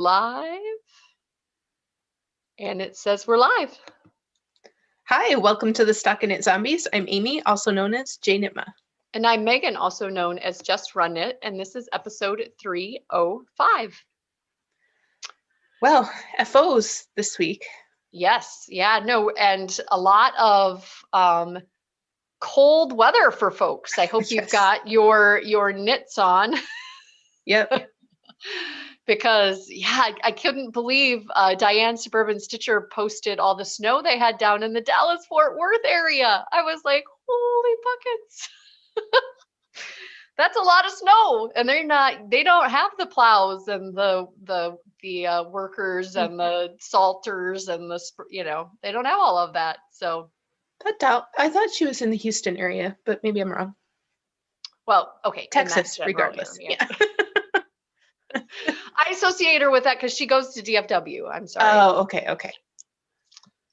Live, and it says we're live. Hi, welcome to the StockinetteZombies. I'm Amy, also known as J-Nitma. And I'm Megan, also known as Just Run It, and this is episode 305. Well, FOs this week. Yes, yeah, no, and a lot of cold weather for folks. I hope you've Yes. got your knits on. Yep. Because yeah, I couldn't believe Diane Suburban Stitcher posted all the snow they had down in the Dallas Fort Worth area. I was like, holy buckets. That's a lot of snow, and they don't have the plows and the workers and the salters and they don't have all of that. So I thought she was in the Houston area, but maybe I'm wrong. well, okay, Texas, regardless. Yeah. I associate her with that because she goes to DFW. I'm sorry. Oh, okay.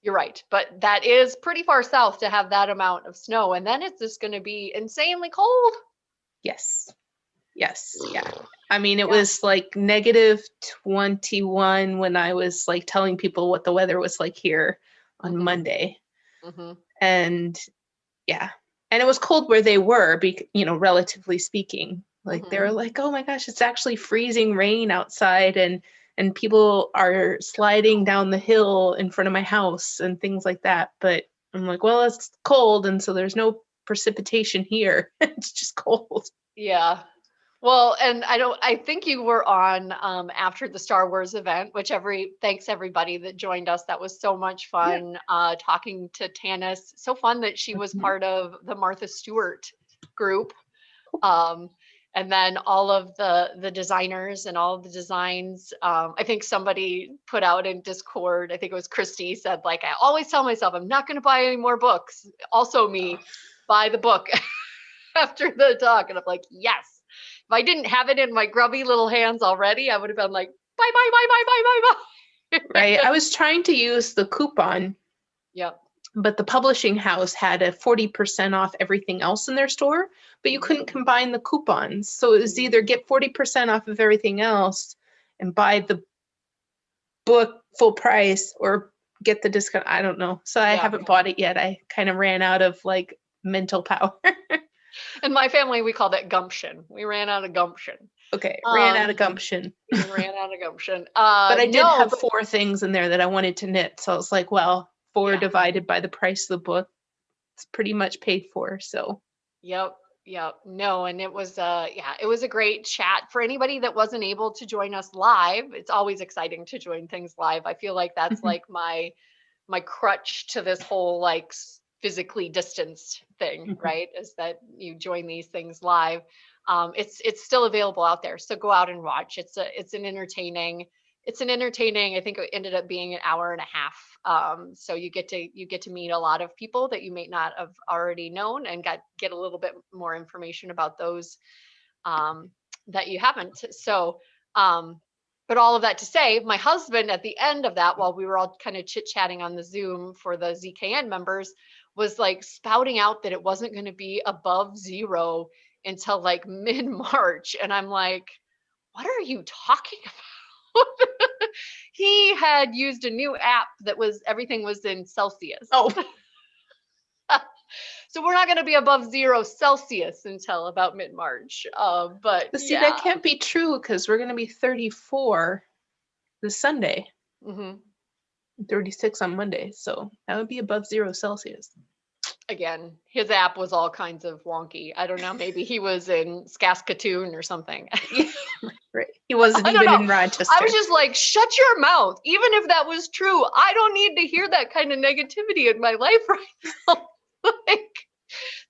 You're right, but that is pretty far south to have that amount of snow, and then it's just going to be insanely cold. Yes, yeah. I mean, it was like -21 when I was like telling people what the weather was like here on Monday. And yeah, and it was cold where they were, relatively speaking. Like they were like, oh my gosh, it's actually freezing rain outside, and people are sliding down the hill in front of my house and things like that. But I'm like, well, it's cold, and so there's no precipitation here. It's just cold. Yeah. Well, and I think you were on after the Star Wars event, which thanks everybody that joined us. That was so much fun. Talking to Tanis. So fun that she was part of the Martha Stewart group. And then all of the designers and all of the designs. I think somebody put out in Discord, I think it was Christy, said, like, I always tell myself I'm not going to buy any more books. Also me, buy the book after the talk. And I'm like, yes. If I didn't have it in my grubby little hands already, I would have been like, bye. Right. I was trying to use the coupon. Yep. But the publishing house had a 40% off everything else in their store, but you couldn't combine the coupons. So it was either get 40% off of everything else and buy the book full price or get the discount. I don't know. So I haven't bought it yet. I kind of ran out of like mental power. In my family, we called it gumption. We ran out of gumption. Okay, ran out of gumption. Ran out of gumption. But I did have 4 things in there that I wanted to knit. So I was like, well, 4 divided by the price of the book, it's pretty much paid for. So Yep. No, and it was it was a great chat. For anybody that wasn't able to join us live, it's always exciting to join things live. I feel like that's like my crutch to this whole like physically distanced thing, right? Is that you join these things live. It's still available out there, so go out and watch. It's an entertaining. I think it ended up being an hour and a half. So you get to meet a lot of people that you may not have already known, and get a little bit more information about those that you haven't. So, but all of that to say, my husband at the end of that, while we were all kind of chit-chatting on the Zoom for the ZKN members, was like spouting out that it wasn't going to be above 0 until like mid-March. And I'm like, what are you talking about? He had used a new app that everything was in Celsius. Oh. So we're not going to be above 0 Celsius until about mid-March. But see, that can't be true because we're going to be 34 this Sunday. 36 on Monday. So that would be above 0 Celsius. Again, his app was all kinds of wonky. I don't know. Maybe he was in Saskatoon or something. Right. He wasn't even in Rochester. I was just like, shut your mouth. Even if that was true, I don't need to hear that kind of negativity in my life right now. Like,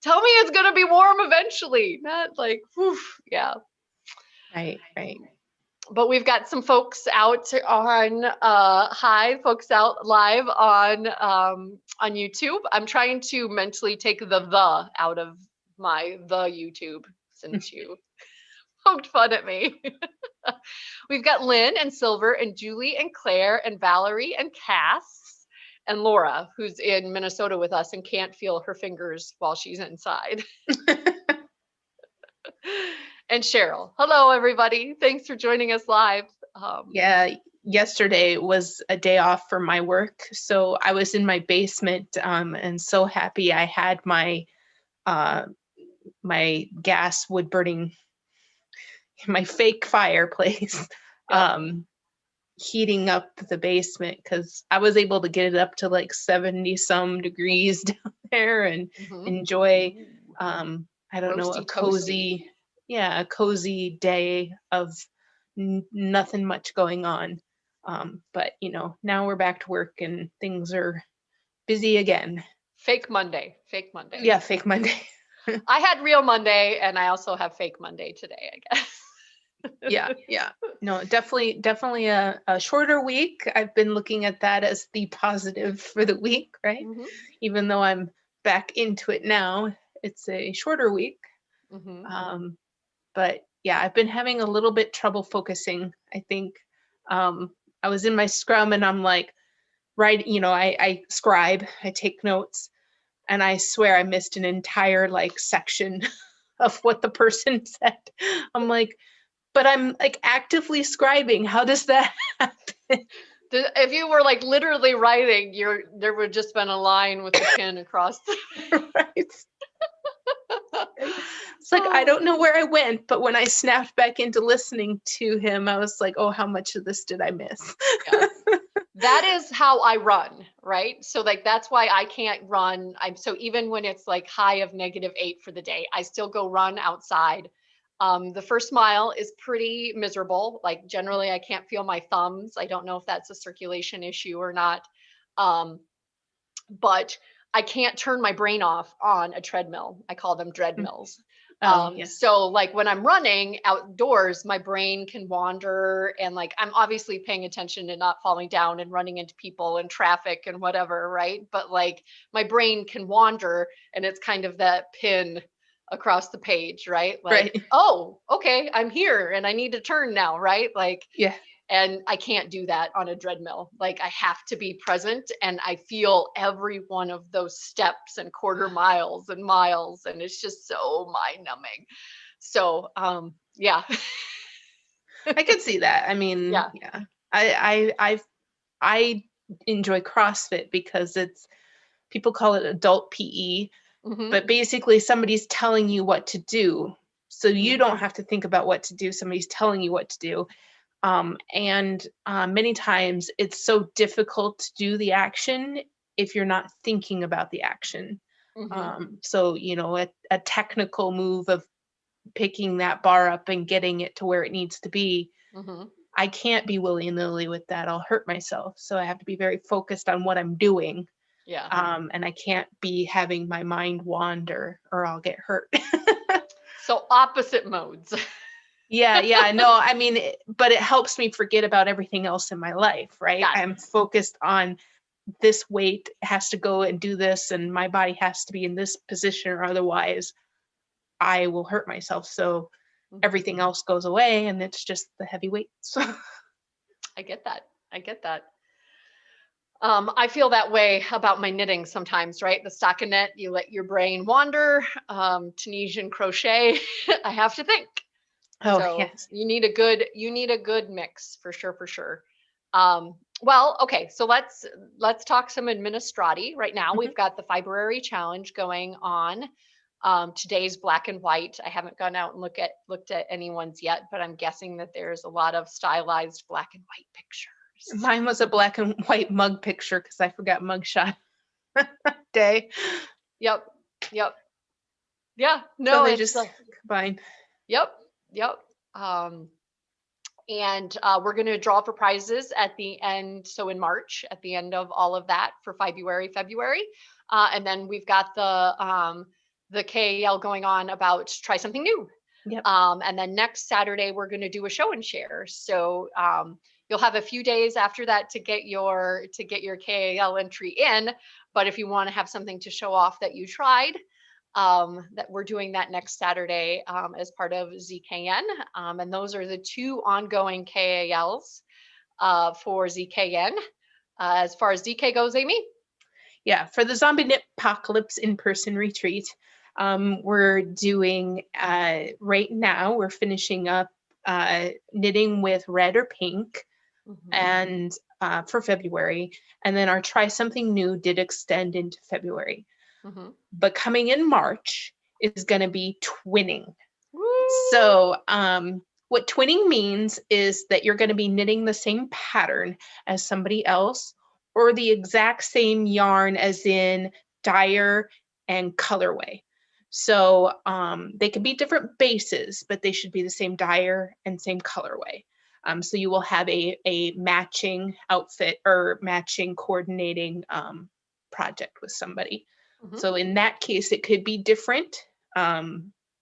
tell me it's going to be warm eventually. Not like, whew, yeah. Right. But we've got some folks out on folks out live on YouTube. I'm trying to mentally take the out of the YouTube since you poked fun at me. We've got Lynn and Silver and Julie and Claire and Valerie and Cass and Laura, who's in Minnesota with us and can't feel her fingers while she's inside. And Cheryl. Hello, everybody. Thanks for joining us live. Yeah, yesterday was a day off from my work, so I was in my basement, and so happy I had my my gas wood burning, my fake fireplace, Yep. heating up the basement because I was able to get it up to like 70 some degrees down there and Mm-hmm. enjoy, Ooh, I don't know, roasty toasty. a cozy day of nothing much going on. But now we're back to work and things are busy again. Fake Monday. Fake Monday. Yeah, fake Monday. I had real Monday, and I also have fake Monday today, I guess. Yeah, yeah. No, definitely a shorter week. I've been looking at that as the positive for the week, right? Mm-hmm. Even though I'm back into it now, it's a shorter week. Mm-hmm. Um, but yeah, I've been having a little bit trouble focusing, I think. I was in my scrum and I'm like, right, I scribe, I take notes, and I swear I missed an entire like section of what the person said. I'm like, but I'm like actively scribing. How does that happen? If you were like literally writing, there would just been a line with the pin across. Right. It's like I Oh, don't know where I went, but when I snapped back into listening to him, I was like, oh, how much of this did I miss? yeah. That is how I run, right? So like that's why I can't run. So even when it's like high of -8 for the day, I still go run outside. The first mile is pretty miserable. Like generally, I can't feel my thumbs. I don't know if that's a circulation issue or not. Um, but I can't turn my brain off on a treadmill. I call them dreadmills. Oh, yeah. So like when I'm running outdoors, my brain can wander and like I'm obviously paying attention to not falling down and running into people and traffic and whatever, right? But like my brain can wander and it's kind of that pin across the page, right? Like, Right. oh, okay, I'm here and I need to turn now, right? Like Yeah. and I can't do that on a treadmill. Like I have to be present and I feel every one of those steps and quarter miles and miles. And it's just so mind numbing. So, yeah. I could see that. I mean, Yeah. yeah. I enjoy CrossFit because it's people call it adult PE, Hmm. but basically somebody's telling you what to do. So you Hmm. don't have to think about what to do. Somebody's telling you what to do. And many times it's so difficult to do the action if you're not thinking about the action. Hmm. So, a technical move of picking that bar up and getting it to where it needs to be, Hmm. I can't be willy-nilly with that. I'll hurt myself. So I have to be very focused on what I'm doing. Yeah. And I can't be having my mind wander or I'll get hurt. So opposite modes. Yeah, yeah, no, I mean, but it helps me forget about everything else in my life, right? Got it. I'm focused on this weight has to go and do this, and my body has to be in this position, or otherwise I will hurt myself. So Hmm. everything else goes away, and it's just the heavy weights. I get that. I get that. I feel that way about my knitting sometimes, right? The stockinette, you let your brain wander. Tunisian crochet, I have to think. Oh, So yes. you need a good mix for sure, for sure. Well, okay, so let's talk some administrati right now. Mhm. We've got the February challenge going on. Today's black and white. I haven't gone out and looked at anyone's yet, but I'm guessing that there's a lot of stylized black and white pictures. Mine was a black and white mug picture because I forgot mugshot day. Yep, yep, yeah. So No, they it's just combine. yep, yep. Um, and we're going to draw for prizes at the end, so in March, at the end of all of that for February. And then we've got the KAL going on about try something new. Yep. And then next Saturday we're going to do a show and share. So you'll have a few days after that to get your KAL entry in. But if you want to have something to show off that you tried, that we're doing that next Saturday as part of ZKN. And those are the two ongoing KALs for ZKN. As far as DK goes, Amy? Yeah, for the Zombie Knit Apocalypse in-person retreat, we're doing right now. We're finishing up knitting with red or pink. and for February. And then our Try Something New did extend into February. But coming in March is going to be twinning. Woo! So what twinning means is that you're going to be knitting the same pattern as somebody else, or the exact same yarn, as in dyer and colorway. So they can be different bases, but they should be the same dyer and same colorway. So you will have a matching outfit or matching coordinating project with somebody. So in that case, it could be different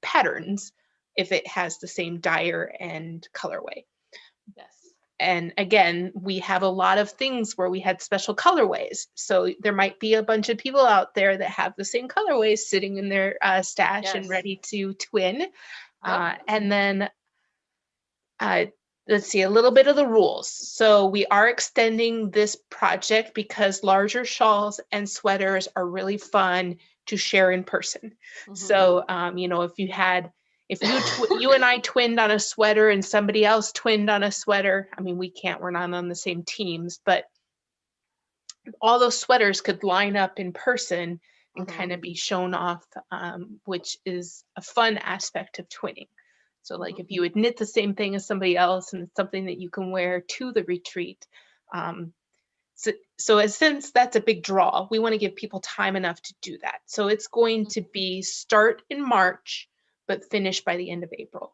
patterns if it has the same dyer and colorway. Yes. And again, we have a lot of things where we had special colorways. So there might be a bunch of people out there that have the same colorways sitting in their stash and ready to twin. And then let's see, a little bit of the rules. So we are extending this project because larger shawls and sweaters are really fun to share in person. So, you know, if you and I twinned on a sweater and somebody else twinned on a sweater, I mean, we're not on the same teams, but all those sweaters could line up in person and kind of be shown off, which is a fun aspect of twinning. So like if you would knit the same thing as somebody else and it's something that you can wear to the retreat. Since that's a big draw, we want to give people time enough to do that. So it's going to be start in March, but finish by the end of April.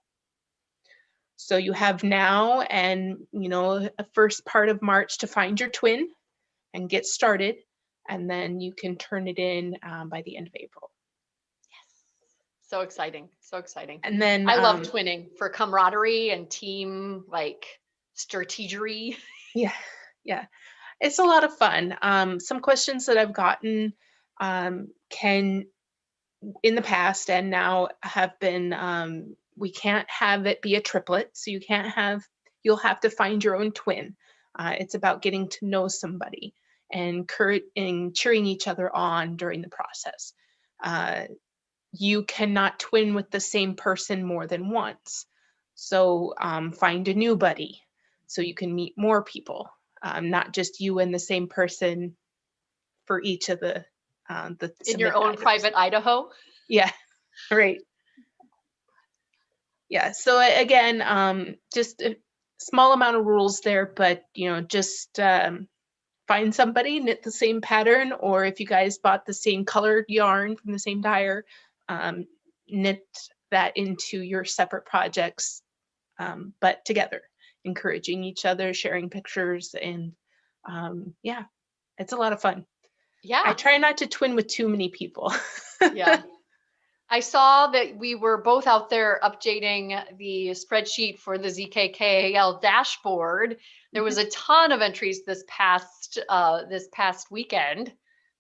So you have now and, you know, a first part of March to find your twin and get started. And then you can turn it in by the end of April. So exciting. So exciting. And then I love twinning for camaraderie and team like strategery. Yeah. It's a lot of fun. Some questions that I've gotten in the past and now have been, we can't have it be a triplet. So you'll have to find your own twin. It's about getting to know somebody and cheering each other on during the process. You cannot twin with the same person more than once. So find a new buddy so you can meet more people, not just you and the same person for each of the in your own private Idaho. Yeah, right. Yeah. So again, just a small amount of rules there, but you know, just find somebody, knit the same pattern, or if you guys bought the same colored yarn from the same dyer, knit that into your separate projects, but together, encouraging each other, sharing pictures, and yeah, it's a lot of fun. Yeah. I try not to twin with too many people. Yeah. I saw that we were both out there updating the spreadsheet for the ZKKAL dashboard. There was a ton of entries this past weekend.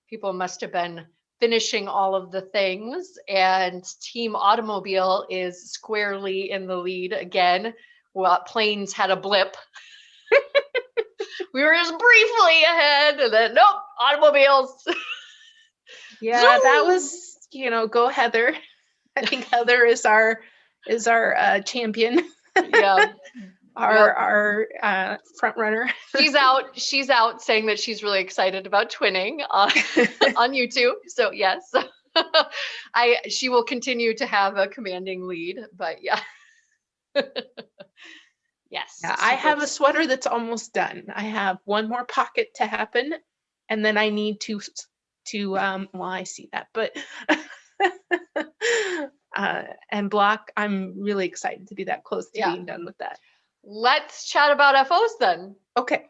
People must have been finishing all of the things, and Team Automobile is squarely in the lead again. Well, Planes had a blip. We were just briefly ahead, and then nope, Automobiles. Yeah, that was, you know, go Heather. I think Heather is our champion. Yeah. Our front runner. She's out saying that she's really excited about twinning on YouTube. So yes, she will continue to have a commanding lead, but yeah. Yes. Yeah, I have a sweater that's almost done. I have one more pocket to happen, and then I need to well, I see that, but and block. I'm really excited to be that close to being done with that. Let's chat about FOs then. Okay.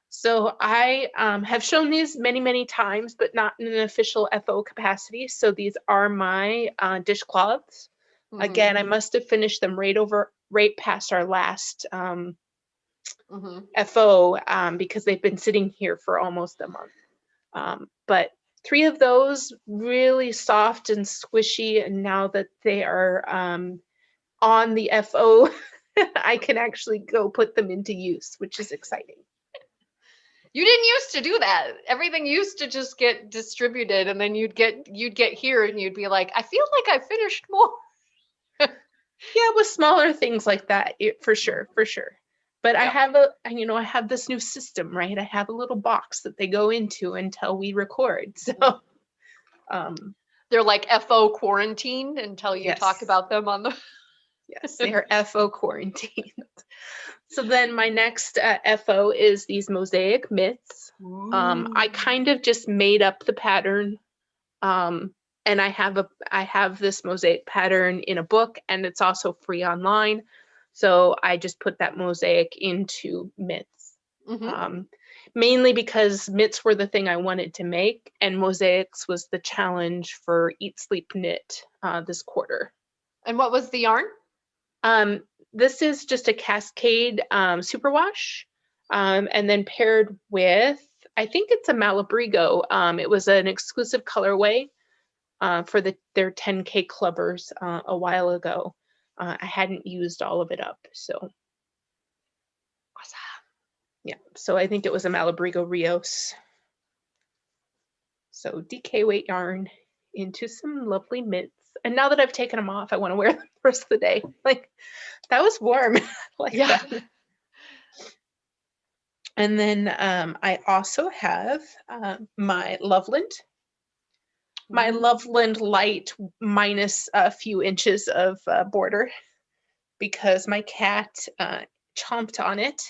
So I have shown these many, many times, but not in an official FO capacity. So these are my dishcloths. Again, I must have finished them right past our last FO because they've been sitting here for almost a month. But 3 of those really soft and squishy, and now that they are on the FO, I can actually go put them into use, which is exciting. You didn't used to do that. Everything used to just get distributed, and then you'd get here and you'd be like, I feel like I finished more. Yeah, with smaller things like that, for sure. But I have I have this new system, right? I have a little box that they go into until we record. So, they're like FO quarantined until you talk about them on the. Yes, they are FO quarantined. So then my next FO is these mosaic mitts. I kind of just made up the pattern. And I have this mosaic pattern in a book, and it's also free online. So I just put that mosaic into mitts. Mainly because mitts were the thing I wanted to make, and mosaics was the challenge for Eat Sleep Knit this quarter. And what was the yarn? This is just a Cascade superwash, and then paired with, I think it's a Malabrigo. It was an exclusive colorway for their 10K clubbers a while ago. I hadn't used all of it up, so. Awesome. Yeah, so I think it was a Malabrigo Rios. So DK weight yarn into some lovely mitts. And now that I've taken them off, I want to wear them the rest of the day. Like, that was warm. Like that. And then I also have my Loveland. My Loveland light minus a few inches of border because my cat chomped on it.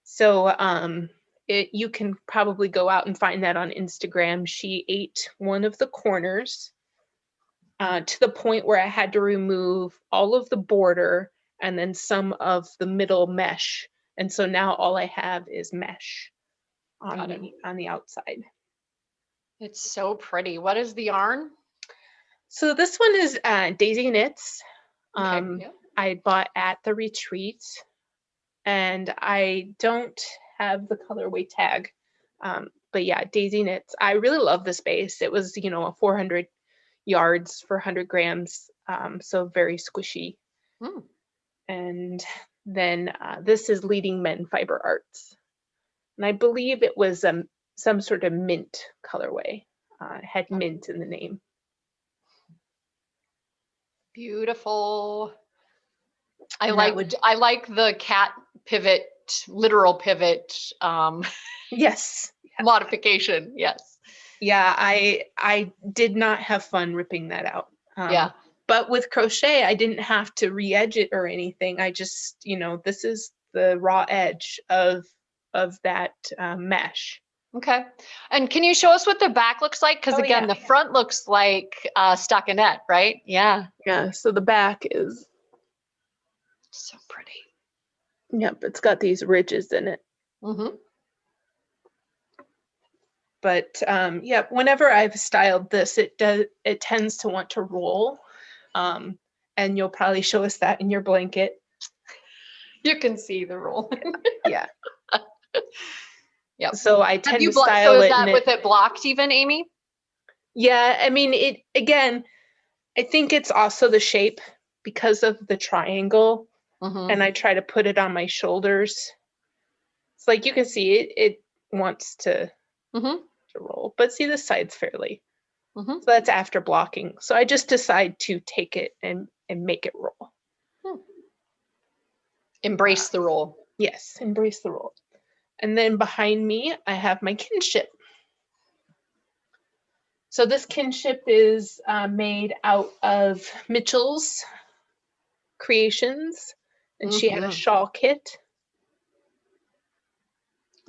So you can probably go out and find that on Instagram. She ate one of the corners to the point where I had to remove all of the border and then some of the middle mesh. And so now all I have is mesh on the outside. It's so pretty. What is the yarn? So this one is Daisy Knits. I bought at the retreat, and I don't have the colorway tag. But yeah, Daisy Knits. I really love this base. It was, a 400 yards for 100 grams, so very squishy. And then this is Leading Men Fiber Arts. And I believe it was some sort of mint colorway. It had mint in the name. Beautiful. I like the cat pivot, literal pivot. Yes. Modification. Yes. Yeah, I did not have fun ripping that out. But with crochet, I didn't have to re-edge it or anything. I just, this is the raw edge of that mesh. Okay. And can you show us what the back looks like? Because again, the front looks like stockinette, right? Yeah. Yeah. So the back is so pretty. Yep. It's got these ridges in it. But yeah, whenever I've styled this, it tends to want to roll. And you'll probably show us that in your blanket. You can see the roll. Yeah. Yep. So I tend to style it. So is that with it blocked even, Amy? Yeah, I mean, I think it's also the shape because of the triangle. And I try to put it on my shoulders. It's like you can see it wants to roll. But see, this side's fairly. So that's after blocking. So I just decide to take it and make it roll. Embrace the roll. Yes, embrace the roll. And then behind me, I have my kinship. So this kinship is made out of Mitchell's Creations. And she had a shawl kit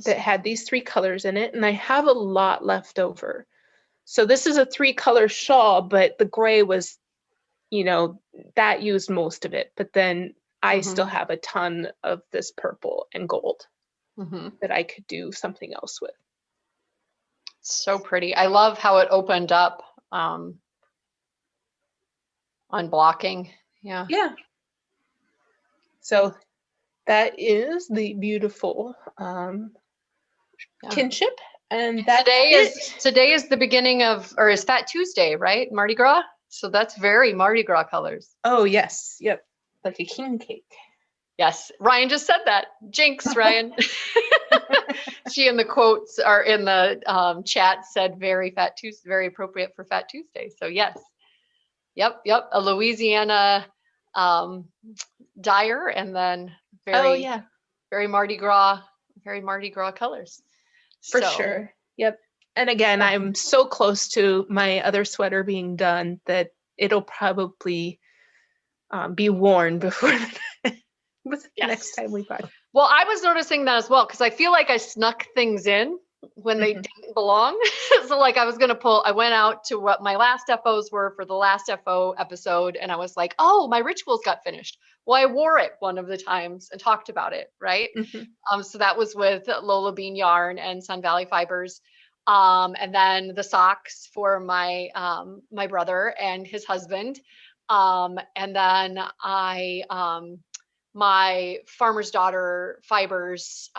that had these 3 colors in it. And I have a lot left over. So this is a 3-color shawl, but the gray was, that used most of it. But then I still have a ton of this purple and gold that I could do something else with. So pretty. I love how it opened up on blocking. Yeah. Yeah. So that is the beautiful kinship. And today is the beginning of, or is Fat Tuesday, right? Mardi Gras. So that's very Mardi Gras colors. Oh yes. Yep. Like a king cake. Yes. Ryan just said that. Jinx, Ryan. She in the quotes are in the chat said very Fat Tuesday, very appropriate for Fat Tuesday. So yes. Yep. A Louisiana dyer, and then Oh Very, yeah, very Mardi Gras colors. for So sure. Yep. And again, yeah. I'm so close to my other sweater being done that it'll probably be worn before the next Yes. time we buy. Well, I was noticing that as well because I feel like I snuck things in when they Mhm. didn't belong. So like I went out to what my last FOs were for the last FO episode and I was like, "Oh, my rituals got finished." Well, I wore it one of the times and talked about it, right? Mhm. So that was with Lola Bean Yarn and Sun Valley Fibers. And then the socks for my brother and his husband. And then my farmer's daughter fibers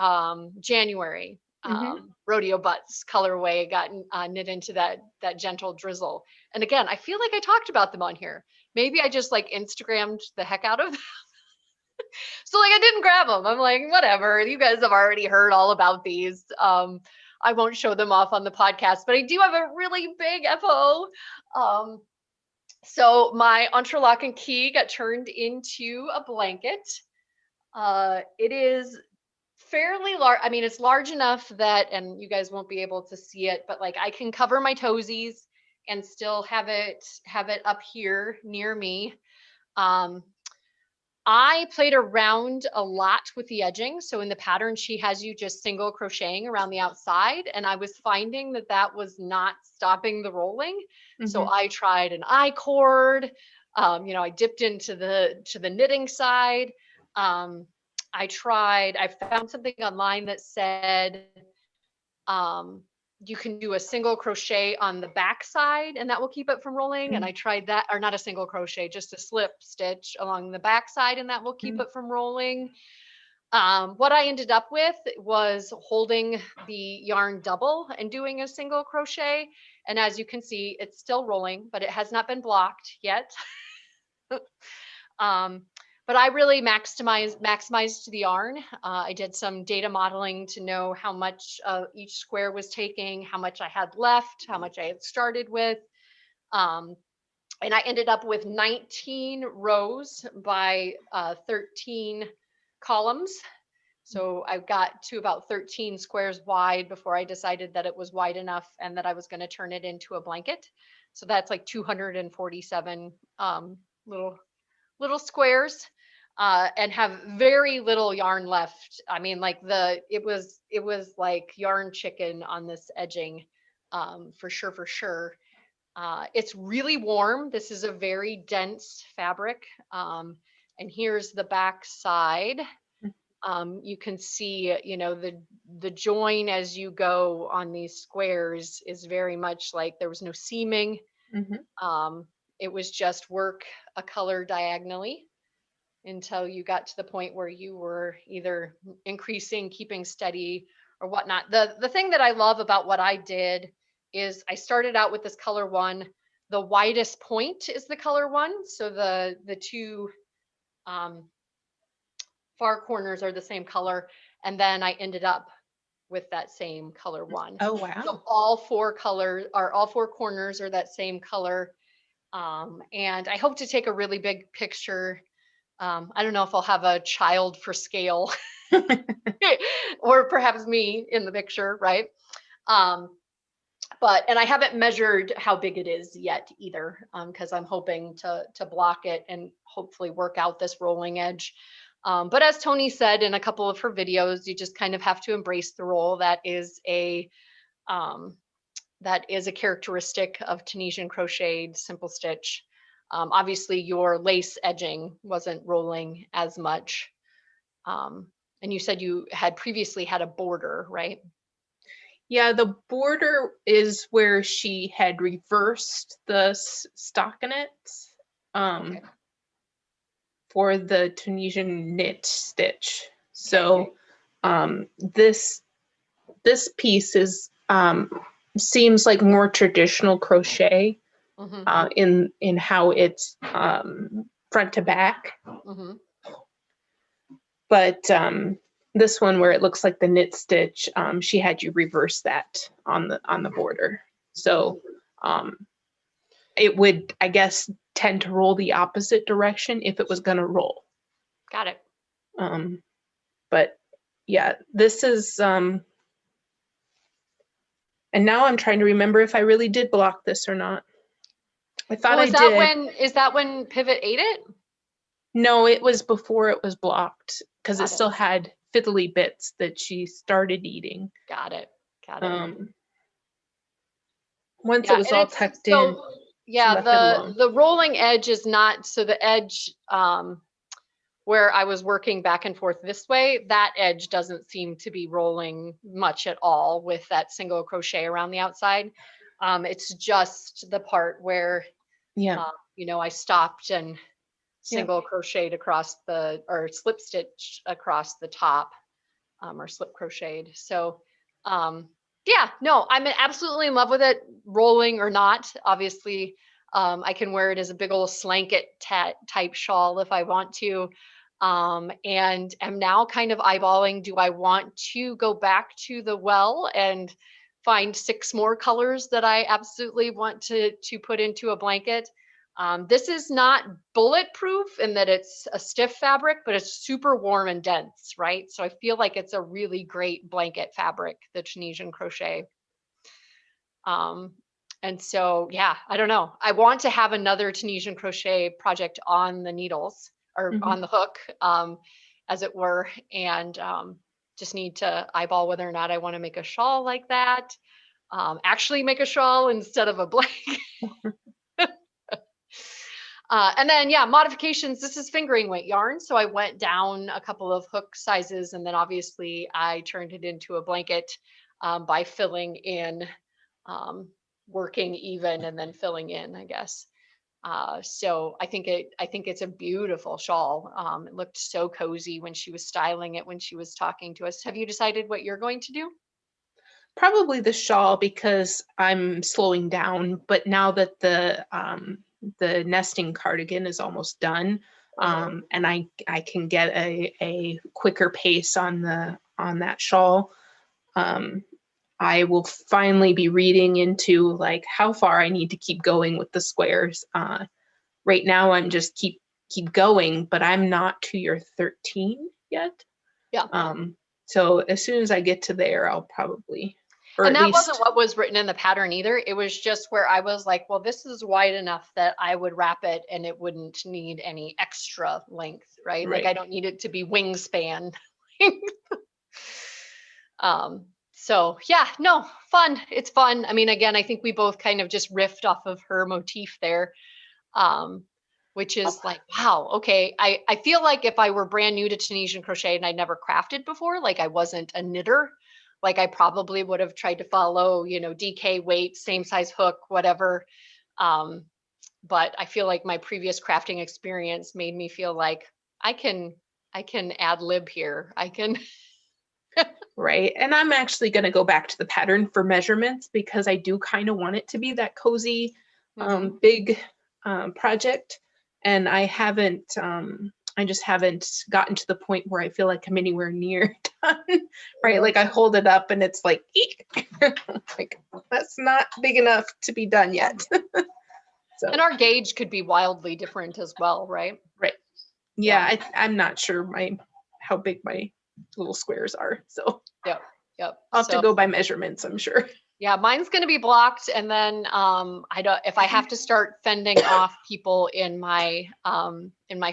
January Mhm. rodeo butts colorway got knit into that gentle drizzle. And again, I feel like I talked about them on here. Maybe I just like Instagrammed the heck out of them. So like I didn't grab them. I'm like, whatever. You guys have already heard all about these. I won't show them off on the podcast, but I do have a really big FO. Um, so my entrelac and key got turned into a blanket. It is fairly large. I mean, it's large enough that, and you guys won't be able to see it, but like I can cover my toesies and still have it up here near me. Um, I played around a lot with the edging. So in the pattern, she has you just single crocheting around the outside. And I was finding that that was not stopping the rolling. So Mhm. I tried an I cord. I dipped into the knitting side. Um, I found something online that said um, you can do a single crochet on the back side and that will keep it from rolling. And I tried that, or not a single crochet, just a slip stitch along the back side and that will keep Mhm. it from rolling. What I ended up with was holding the yarn double and doing a single crochet. And as you can see, it's still rolling, but it has not been blocked yet. Um, but I really maximized the yarn. I did some data modeling to know how much each square was taking, how much I had left, how much I had started with. Um, and I ended up with 19 rows by 13 columns. So I got to about 13 squares wide before I decided that it was wide enough and that I was going to turn it into a blanket. So that's like 247 little squares and have very little yarn left. I mean, like it was like yarn chicken on this edging, for sure, for sure. It's really warm. This is a very dense fabric. And here's the back side. You can see, the join as you go on these squares is very much like there was no seaming. Mhm. Um, it was just work a color diagonally until you got to the point where you were either increasing, keeping steady, or whatnot. The thing that I love about what I did is I started out with this color one. The widest point is the color one. So the two um, far corners are the same color. And then I ended up with that same color one. Oh So wow. all four corners are that same color. And I hope to take a really big picture. I don't know if I'll have a child for scale or perhaps me in the picture, right? Um, and I haven't measured how big it is yet either, because I'm hoping to block it and hopefully work out this rolling edge. But as Tony said in a couple of her videos, you just kind of have to embrace the roll. Um, that is a characteristic of Tunisian crocheted simple stitch. Obviously, your lace edging wasn't rolling as much. Um, and you said you had previously had a border, right? Yeah, the border is where she had reversed the stockinette um, Okay. for the Tunisian knit stitch. Okay. So this piece is seems like more traditional crochet Mm-hmm. in how it's front to back, Mm-hmm. but this one where it looks like the knit stitch, she had you reverse that on the border. Mm-hmm. So it would, I guess, tend to roll the opposite direction if it was going to roll. Got it. But yeah, this is, and now I'm trying to remember if I really did block this or not. I thought I did. Is that when Pivot ate it? No, it was before it was blocked because it Got it. still had fiddly bits that she started eating. Got it. Got it. Once it Yeah, was and all it's tucked in, so she yeah, left it alone. the rolling edge is not, so the edge where I was working back and forth this way, that edge doesn't seem to be rolling much at all with that single crochet around the outside. It's just the part where, Yeah. you know, I stopped and Yeah. single crocheted across the, or slip stitch across the top, or slip crocheted. So, yeah, no, I'm absolutely in love with it, rolling or not. Obviously, I can wear it as a big old slanket type shawl if I want to. And am now kind of eyeballing, do I want to go back to the well and find 6 more colors that I absolutely want to put into a blanket? This is not bulletproof in that it's a stiff fabric, but it's super warm and dense, right? So I feel like it's a really great blanket fabric, the Tunisian crochet. Um, and so, yeah, I don't know. I want to have another Tunisian crochet project on the needles or Mm-hmm. on the hook, as it were, and just need to eyeball whether or not I want to make a shawl like that. Actually make a shawl instead of a blanket. And then, yeah, modifications. This is fingering weight yarn. So I went down a couple of hook sizes, and then obviously I turned it into a blanket by filling in, working even and then filling in, I guess. So I think it's a beautiful shawl. It looked so cozy when she was styling it, when she was talking to us. Have you decided what you're going to do? Probably the shawl because I'm slowing down, but now that the nesting cardigan is almost done, and I can get a quicker pace on that shawl, I will finally be reading into like how far I need to keep going with the squares. Right now I'm just keep going, but I'm not to your 13 yet. Yeah. So as soon as I get to there, I'll probably, or And at that wasn't least, what was written in the pattern either. It was just where I was like, well, this is wide enough that I would wrap it and it wouldn't need any extra length, right? Like right. I don't need it to be wingspan. So yeah, no, fun. It's fun. I mean, again, I think we both kind of just riffed off of her motif there. Which is like, wow, okay. I feel like if I were brand new to Tunisian crochet and I'd never crafted before, like I wasn't a knitter, like I probably would have tried to follow, you know, DK weight, same size hook, whatever. But I feel like my previous crafting experience made me feel like I can ad lib here. I can. Right. And I'm actually going to go back to the pattern for measurements because I do kind of want it to be that cozy, big project. And I just haven't gotten to the point where I feel like I'm anywhere near done. Right. Like I hold it up and it's like, eek. Like that's not big enough to be done yet. So. And our gauge could be wildly different as well, right? Right. Yeah. I'm not sure how big my little squares are. So Yep. I'll have to go by measurements, I'm sure. Yeah, mine's going to be blocked, and then I don't, if I have to start fending off people in my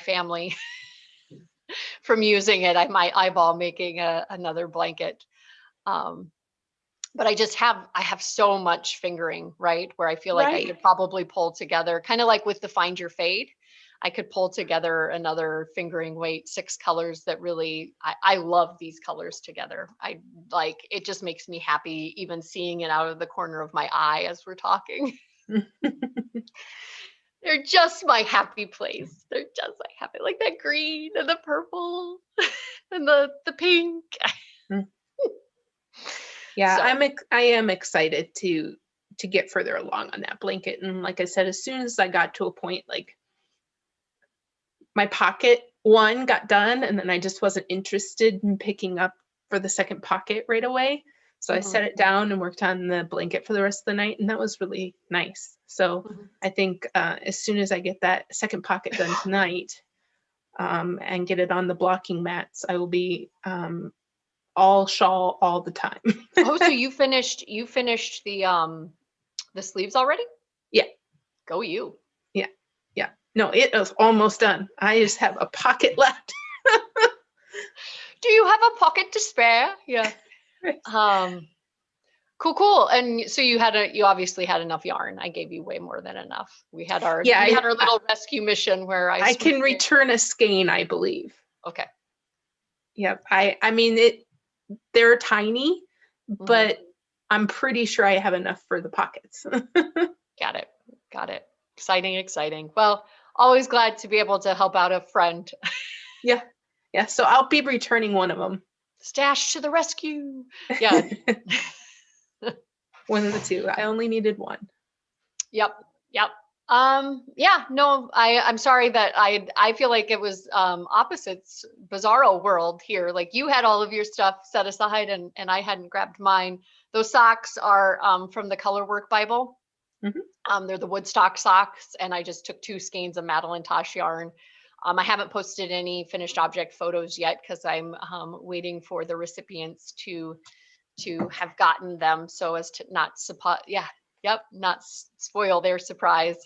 family from using it, I might eyeball making another blanket. But I have so much fingering, right? Where I feel like I could probably pull together, kind of like with the Find Your Fade. I could pull together another fingering weight, 6 colors that really, I love these colors together. I like, it just makes me happy even seeing it out of the corner of my eye as we're talking. They're just my happy place. They're just like happy, like that green and the purple and the pink. Yeah, So. I am excited to get further along on that blanket. And like I said, as soon as I got to a point, like my pocket one got done, and then I just wasn't interested in picking up for the second pocket right away. So I set it down and worked on the blanket for the rest of the night, and that was really nice. So I think as soon as I get that second pocket done tonight, and get it on the blocking mats, I will be all shawl all the time. Oh, so you finished the sleeves already? Yeah. Go you. Yeah. Yeah. No, it is almost done. I just have a pocket left. Do you have a pocket to spare? Yeah. Cool. And so you obviously had enough yarn. I gave you way more than enough. We had our little rescue mission where I can return a skein, I believe. Okay. Yep. I mean they're tiny, but I'm pretty sure I have enough for the pockets. Got it. Exciting. Well, always glad to be able to help out a friend. Yeah. So I'll be returning one of them. Stash to the rescue. Yeah. One of the two. I only needed one. Yep. Yeah, no, I'm sorry that I feel like it was opposites, bizarro world here. Like you had all of your stuff set aside and I hadn't grabbed mine. Those socks are from the Colorwork Bible. They're the Woodstock socks, and I just took 2 skeins of Madeline Tosh yarn. I haven't posted any finished object photos yet because I'm waiting for the recipients to have gotten them so as to not spoil their surprise.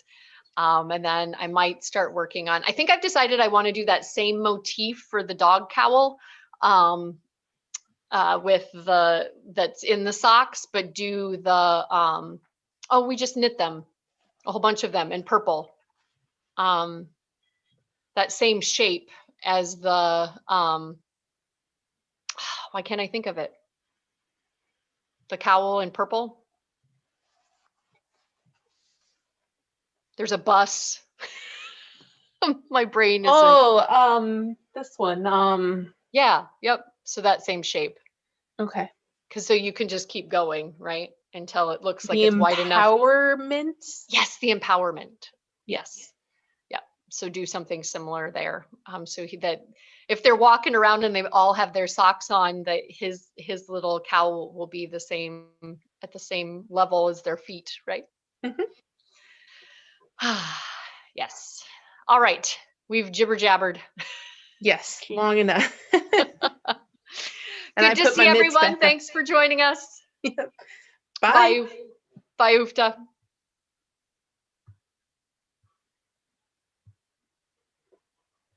And then I might start working on, I think I've decided I want to do that same motif for the dog cowl with that's in the socks, but do the, we just knit them, a whole bunch of them in purple. That same shape as the, why can't I think of it? The cowl in purple. There's a bus. My brain isn't. This one. Yeah, yep. So that same shape. Okay. Because so you can just keep going, right? Until it looks like the it's wide enough. Empowerment? Yes, the empowerment. Yes. Yeah. So do something similar there. So that if they're walking around and they all have their socks on, that his little cowl will be the same, at the same level as their feet, right? Yes. All right. We've jibber jabbered. Yes, long enough. Good to see everyone. Thanks for joining us. Bye. Bye, Ufta.